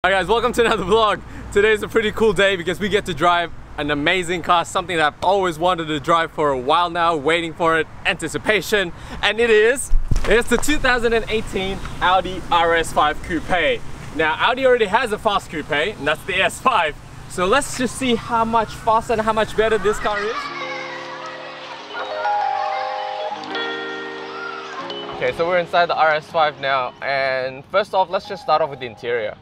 Hi guys, welcome to another vlog. Today's a pretty cool day because we get to drive an amazing car, something that I've always wanted to drive for a while now, waiting for it, anticipation, and it's the 2018 Audi RS5 Coupe. Now Audi already has a fast coupe, and that's the S5. So let's just see how much faster and how much better this car is. Okay, so we're inside the RS5 now, and first off, let's just start off with the interior.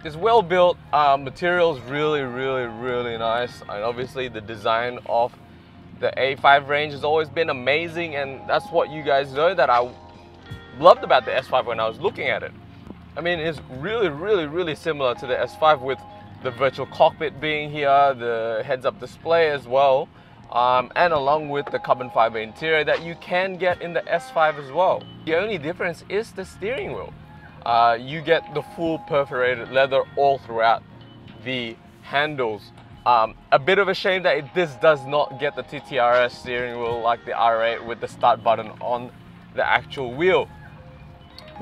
It's well built, material's really nice, and obviously the design of the A5 range has always been amazing, and that's what you guys know that I loved about the S5 when I was looking at it. I mean, it's really similar to the S5 with the virtual cockpit being here, the heads-up display as well, and along with the carbon fiber interior that you can get in the S5 as well. The only difference is the steering wheel. You get the full perforated leather all throughout the handles. A bit of a shame that this does not get the TTRS steering wheel like the R8 with the start button on the actual wheel.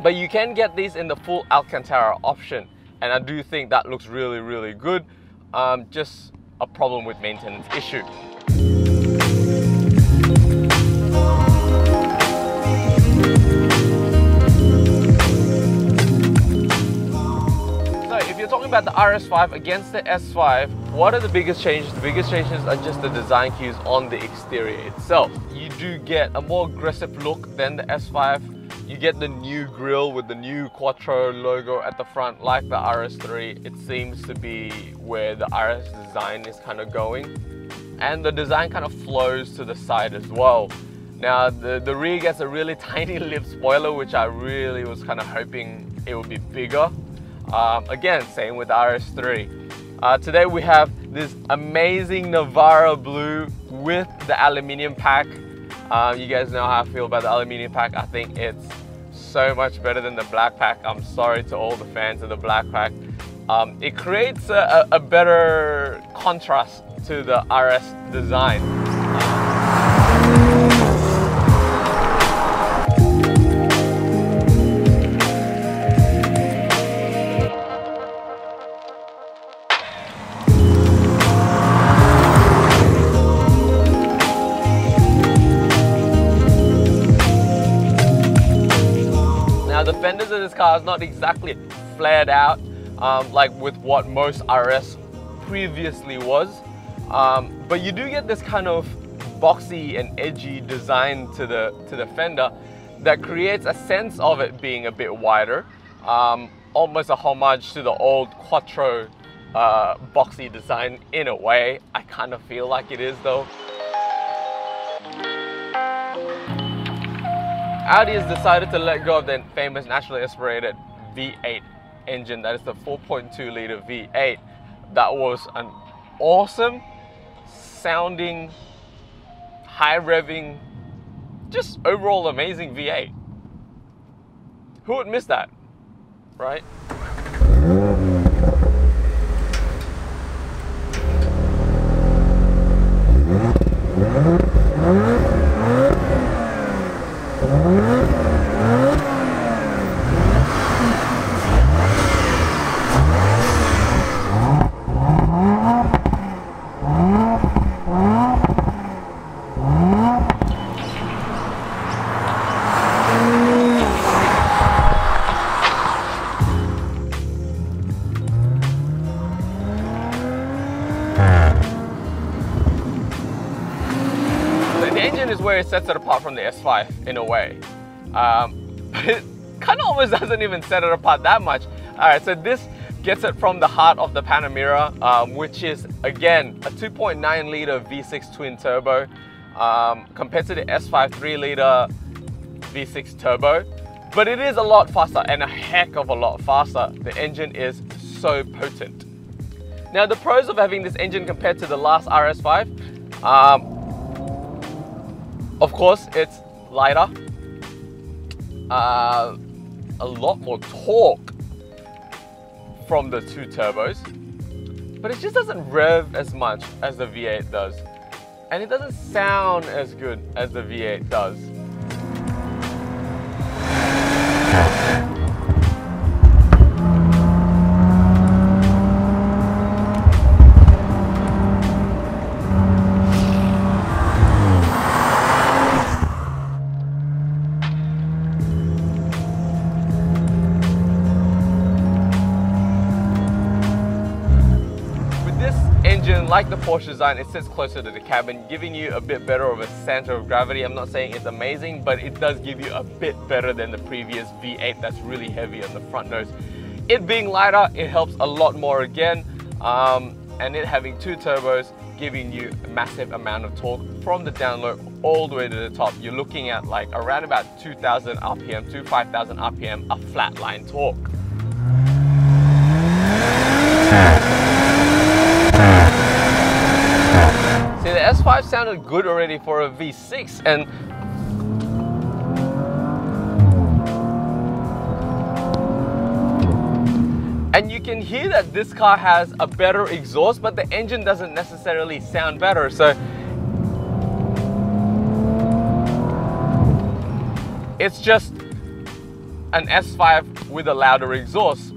But you can get these in the full Alcantara option, and I do think that looks really good. Just a problem with maintenance issue. If you're talking about the RS5 against the S5, what are the biggest changes? The biggest changes are just the design cues on the exterior itself. You do get a more aggressive look than the S5. You get the new grille with the new Quattro logo at the front like the RS3. It seems to be where the RS design is kind of going. And the design kind of flows to the side as well. Now the rear gets a really tiny lip spoiler, which I really was kind of hoping it would be bigger. Again, same with the RS3. Today we have this amazing Navara blue with the aluminium pack. You guys know how I feel about the aluminium pack. I think it's so much better than the black pack. I'm sorry to all the fans of the black pack. It creates a better contrast to the RS design. The fenders of this car is not exactly flared out like with what most RS previously was, but you do get this kind of boxy and edgy design to the fender that creates a sense of it being a bit wider, almost a homage to the old Quattro boxy design in a way. I kind of feel like it is though. Audi has decided to let go of their famous naturally aspirated V8 engine. That is the 4.2 litre V8. That was an awesome sounding, high revving, just overall amazing V8. Who would miss that, right? The engine is where it sets it apart from the S5 in a way, but it kind of almost doesn't even set it apart that much. Alright, so this gets it from the heart of the Panamera, which is again a 2.9 litre V6 twin turbo compared to the S5 3 litre V6 turbo, but it is a lot faster, and a heck of a lot faster. The engine is so potent. Now the pros of having this engine compared to the last RS5, of course, it's lighter, a lot more torque from the two turbos, but it just doesn't rev as much as the V8 does, and it doesn't sound as good as the V8 does. And like the Porsche design, it sits closer to the cabin, giving you a bit better of a center of gravity. I'm not saying it's amazing, but it does give you a bit better than the previous V8 that's really heavy on the front nose. It being lighter, it helps a lot more again, and it having 2 turbos, giving you a massive amount of torque from the down low all the way to the top. You're looking at like around about 2,000 RPM to 5,000 RPM, a flatline torque. See, the S5 sounded good already for a V6, and you can hear that this car has a better exhaust, but the engine doesn't necessarily sound better. So it's just an S5 with a louder exhaust.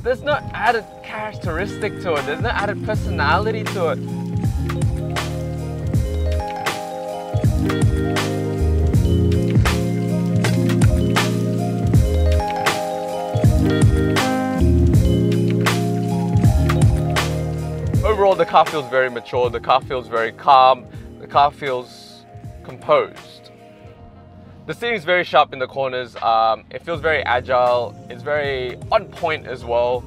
There's no added characteristic to it. There's no added personality to it. Overall, the car feels very mature, the car feels very calm, the car feels composed. The steering is very sharp in the corners, it feels very agile, it's very on point as well.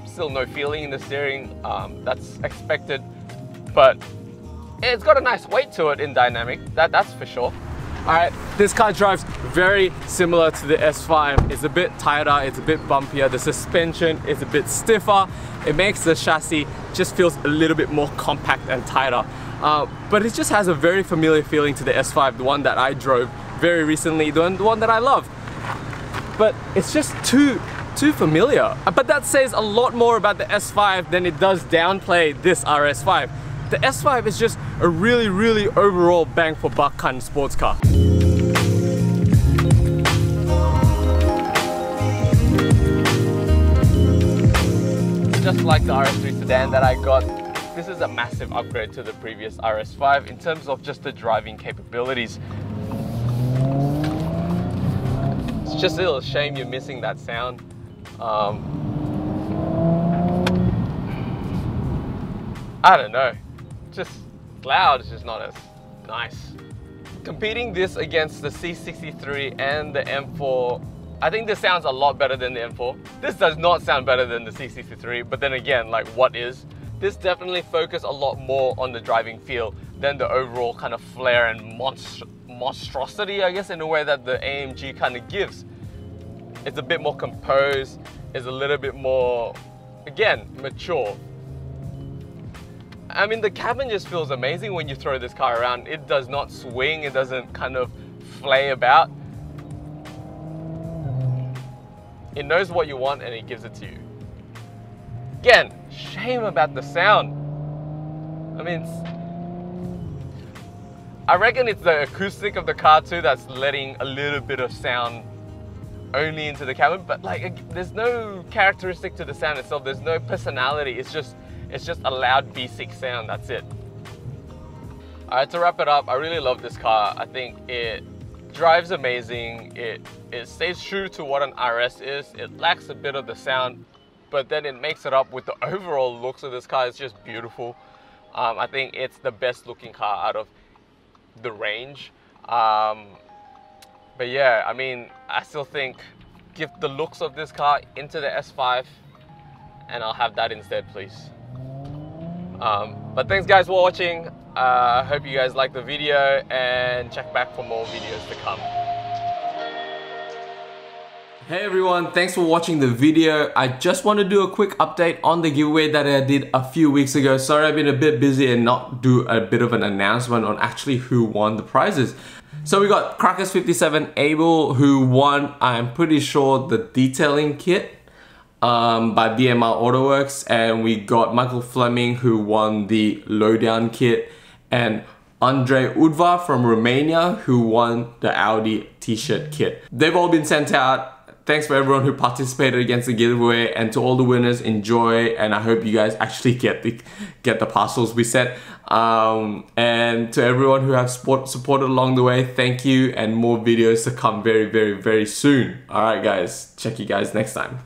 Still no feeling in the steering, that's expected, but it's got a nice weight to it in dynamic, that's for sure. Alright, this car drives very similar to the S5. It's a bit tighter, it's a bit bumpier, the suspension is a bit stiffer. It makes the chassis just feels a little bit more compact and tighter. But it just has a very familiar feeling to the S5, the one that I drove very recently, the one that I love. But it's just too familiar. But that says a lot more about the S5 than it does downplay this RS5. The S5 is just a really overall bang for buck kind of sports car. Just like the RS3 sedan that I got, this is a massive upgrade to the previous RS5 in terms of just the driving capabilities. It's just a little shame you're missing that sound. I don't know, just loud, it's just not as nice. Competing this against the C63 and the M4, I think this sounds a lot better than the M4. This does not sound better than the C63, but then again, like what is? This definitely focused a lot more on the driving feel than the overall kind of flair and monstrosity, I guess, in a way that the AMG kind of gives. It's a bit more composed, it's a little bit more, again, mature. I mean, the cabin just feels amazing when you throw this car around. It does not swing, it doesn't kind of flay about. It knows what you want and it gives it to you. Again, shame about the sound. I mean, I reckon it's the acoustic of the car too that's letting a little bit of sound only into the cabin, but like there's no characteristic to the sound itself, there's no personality, it's just a loud V6 sound, that's it. Alright, to wrap it up, I really love this car. I think it drives amazing, it stays true to what an RS is, it lacks a bit of the sound, but then it makes it up with the overall looks of this car. It's just beautiful. I think it's the best looking car out of the range. But yeah, I mean, I still think give the looks of this car into the S5 and I'll have that instead, please. But thanks guys for watching. Hope you guys liked the video and check back for more videos to come. Hey everyone, thanks for watching the video. I just want to do a quick update on the giveaway that I did a few weeks ago. Sorry I've been a bit busy and not do a bit of an announcement on actually who won the prizes. So we got Crackers57 Abel who won, I'm pretty sure, the detailing kit by BMR AutoWorks, and we got Michael Fleming who won the lowdown kit, and Andre Udvar from Romania who won the Audi t-shirt kit. They've all been sent out. Thanks for everyone who participated against the giveaway, and to all the winners, enjoy, and I hope you guys actually get the parcels we sent. And to everyone who have supported along the way, thank you, and more videos to come very soon. Alright guys, check you guys next time.